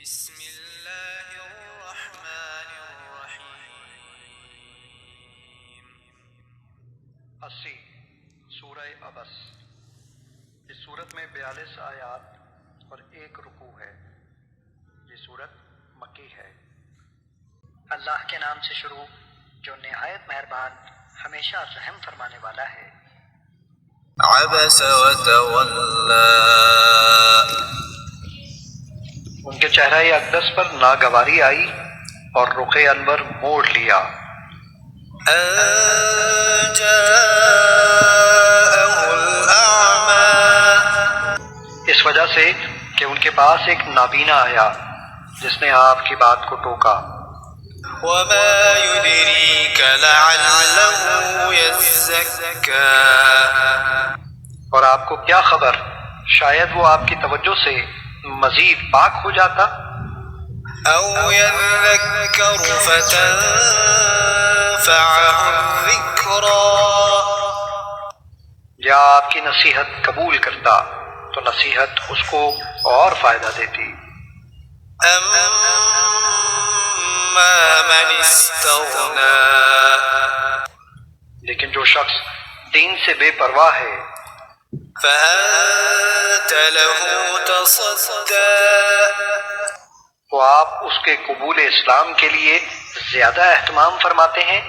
بسم اللہ الرحمن الرحیم 80 سورہ عبس۔ اس صورت میں 42 آیات اور 1 رکوع ہے۔ یہ صورت مکی ہے۔ اللہ کے نام سے شروع جو نہایت مہربان ہمیشہ رحم فرمانے والا ہے۔ عبس وتولى ان کے چہرہ اقدس پر ناگواری آئی اور رخ انور موڑ لیا۔ أن جاءه الأعمى اس وجہ سے کہ ان کے پاس ایک نابینا آیا جس نے آپ کی بات کو ٹوکا۔ وما يدريك لعله يزكى اور آپ کو کیا خبر شاید وہ آپ کی توجہ سے مزید پاک ہو جاتا، أو يذكر فتنفعه الذكرى یا آپ کی نصیحت قبول کرتا تو نصیحت اس کو اور فائدہ دیتی۔ أما من استغنى لیکن جو شخص دین سے بے پرواہ ہے فأنت له تصدى تو آپ اس کے قبول اسلام کے لیے زیادہ اہتمام فرماتے ہیں۔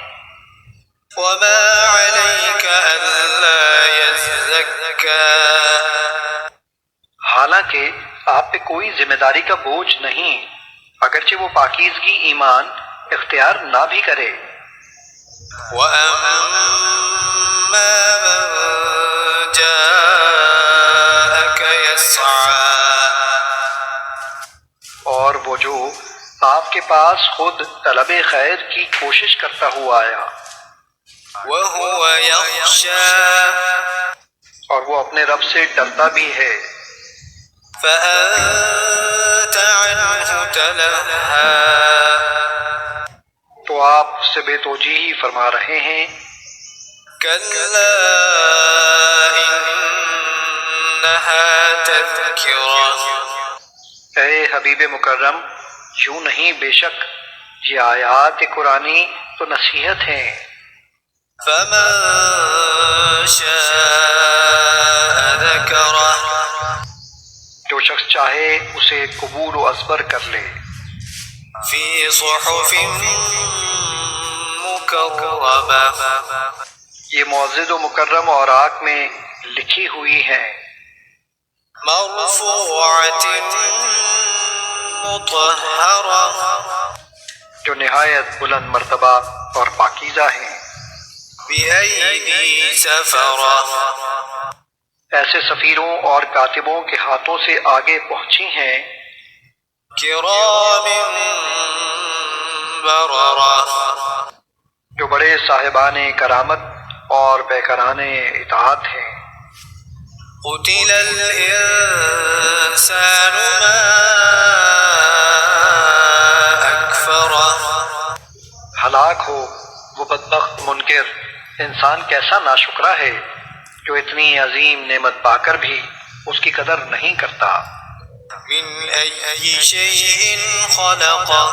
وما عليك ألا يزكى حالانکہ آپ پہ کوئی ذمہ داری کا بوجھ نہیں اگرچہ وہ پاکیزگی ایمان اختیار نہ بھی کرے۔ وأما من جاءك يسعى اور وہ جو آپ کے پاس خود طلب خیر کی کوشش کرتا ہوا آیا وهو يخشى اور وہ اپنے رب سے ڈرتا بھی ہے، فأنت عنه تلهى تو آپ اس سے بے توجیہی فرما رہے ہیں۔ كلا إنها تذكرة اے حبیب مکرم یوں نہیں، بے شک یہ آیات قرآنی تو نصیحت ہیں۔ فمن شاء ذكره جو شخص چاہے اسے قبول و ازبر کر لے۔ في صحف مكرمة یہ معزز و مکرم اوراق میں لکھی ہوئی ہیں، مرفوعة مطهرة جو نہایت بلند مرتبہ اور پاکیزہ ہیں۔ بأيدي سفرة ایسے سفیروں اور کاتبوں کے ہاتھوں سے آگے پہنچی ہیں، كرام بررة جو بڑے صاحبان کرامت اور پیکران اطاعت ہیں۔ قتل الإنسان ما أكفره ہلاک ہو وہ بدبخت منکر، انسان کیسا ناشکرا ہے جو اتنی عظیم نعمت پا کر بھی اس کی قدر نہیں کرتا۔ من أي شيء خلقه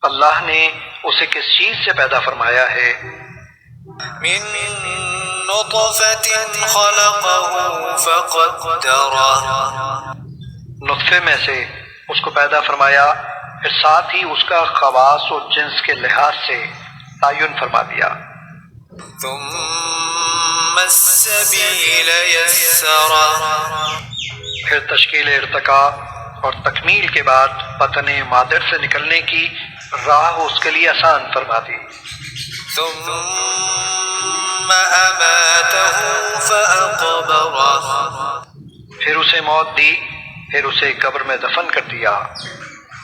اللہ نے اسے کس چیز سے پیدا فرمایا ہے؟ من نطفة خلقه فقدره نطفے میں سے اس کو پیدا فرمایا، پھر ساتھ ہی اس کا خواص و جنس کے لحاظ سے تعین فرما دیا۔ ثم السبيل يسره پھر تشکیل ارتقاء اور تکمیل کے بعد بطن مادر سے نکلنے کی راہ اس کے لیے آسان فرما دی۔ ثم أماته فأقبره پھر اسے موت دی، پھر اسے قبر میں دفن کر دیا۔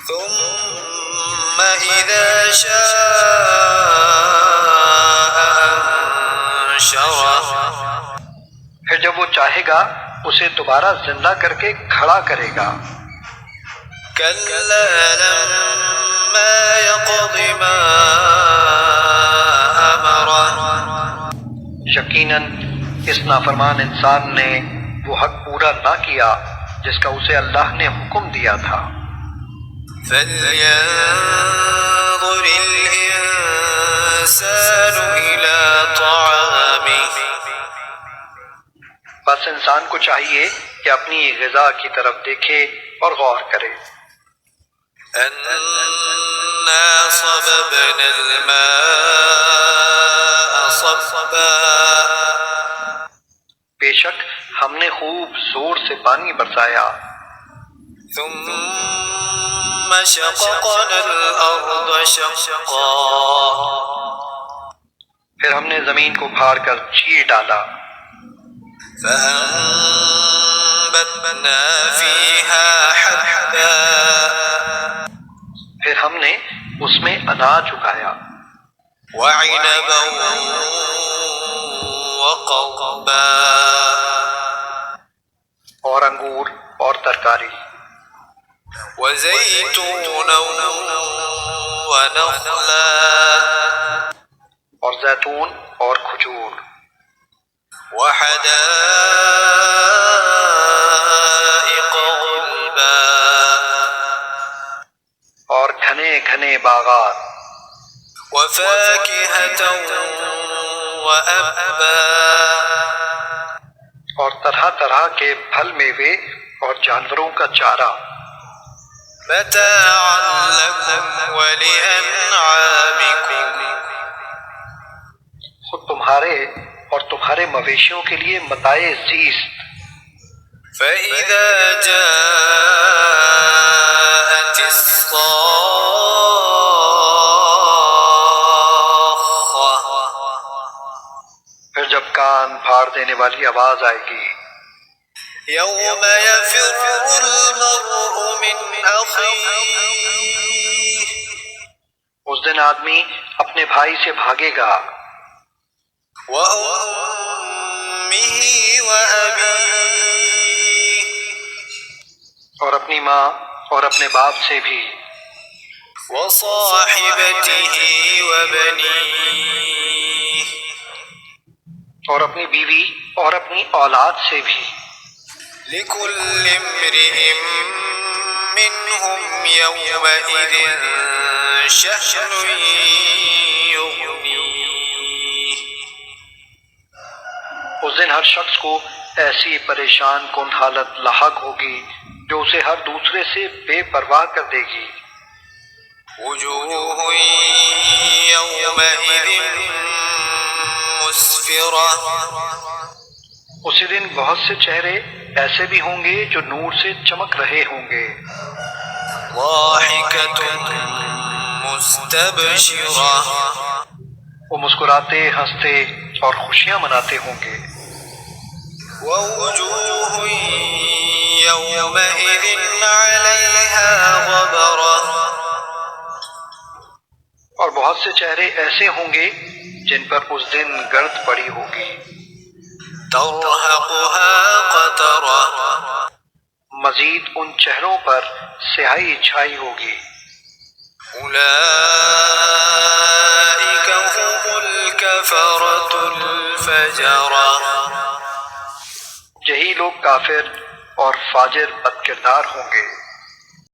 ثم إذا شاء أنشره پھر جب وہ چاہے گا اسے دوبارہ زندہ کر کے کھڑا کرے گا۔ كلا لما يقض ما أمره یقیناً اس نافرمان انسان نے وہ حق پورا نہ کیا جس کا اسے اللہ نے حکم دیا تھا۔ فلينظر الإنسان إلى طعامه بس انسان کو چاہیے کہ اپنی غذا کی طرف دیکھے اور غور کرے۔ أنا صببنا الماء صبا بے شک ہم نے خوب زور سے پانی برسایا، ثم شققنا الأرض شقا پھر ہم نے زمین کو پھاڑ کر چیر ڈالا، فأنبتنا فيها حبا پھر ہم نے اس میں اناج اگایا، وعنبا وقضبا اور انگور اور ترکاری، وزيتونا ونخلا اور زیتون اور کھجور، وحدائق غلبا اور گھنے گھنے باغات، وفاكهة وأبا اور طرح طرح کے پھل میوے اور جانوروں کا چارہ، متاعا لكم ولأنعامكم خود تمہارے اور تمہارے مویشیوں کے لیے متاع زیست۔ فإذا جاءت الصاخة پھر جب کان پھاڑ دینے والی آواز آئے گی، يوم يفر المرء من أخيه اس دن آدمی اپنے بھائی سے بھاگے گا، وأمه وأبيه اور اپنی ماں اور اپنے باپ سے بھی، وصاحبته وبنيه اور اپنی بیوی اور اپنی اولاد سے بھی، لكل امرئ منهم يومئذ شأن يغنيه اس دن ہر شخص کو ایسی پریشان کن حالت لاحق ہوگی جو اسے ہر دوسرے سے بے پرواہ کر دے گی۔ وجوه يومئذ مسفرة اسی دن بہت سے چہرے ایسے بھی ہوں گے جو نور سے چمک رہے ہوں گے، ضاحكة مستبشرة وہ مسکراتے ہنستے اور خوشیاں مناتے ہوں گے، ووجوه يومئذ عليها غبرة اور بہت سے چہرے ایسے ہوں گے جن پر اس دن گرد پڑی ہوگی، ترهقها قترة مزید ان چہروں پر سیاہی چھائی ہوگی، أولئك هم الكفرة الفجرة یہی لوگ کافر اور فاجر بد کردار ہوں گے۔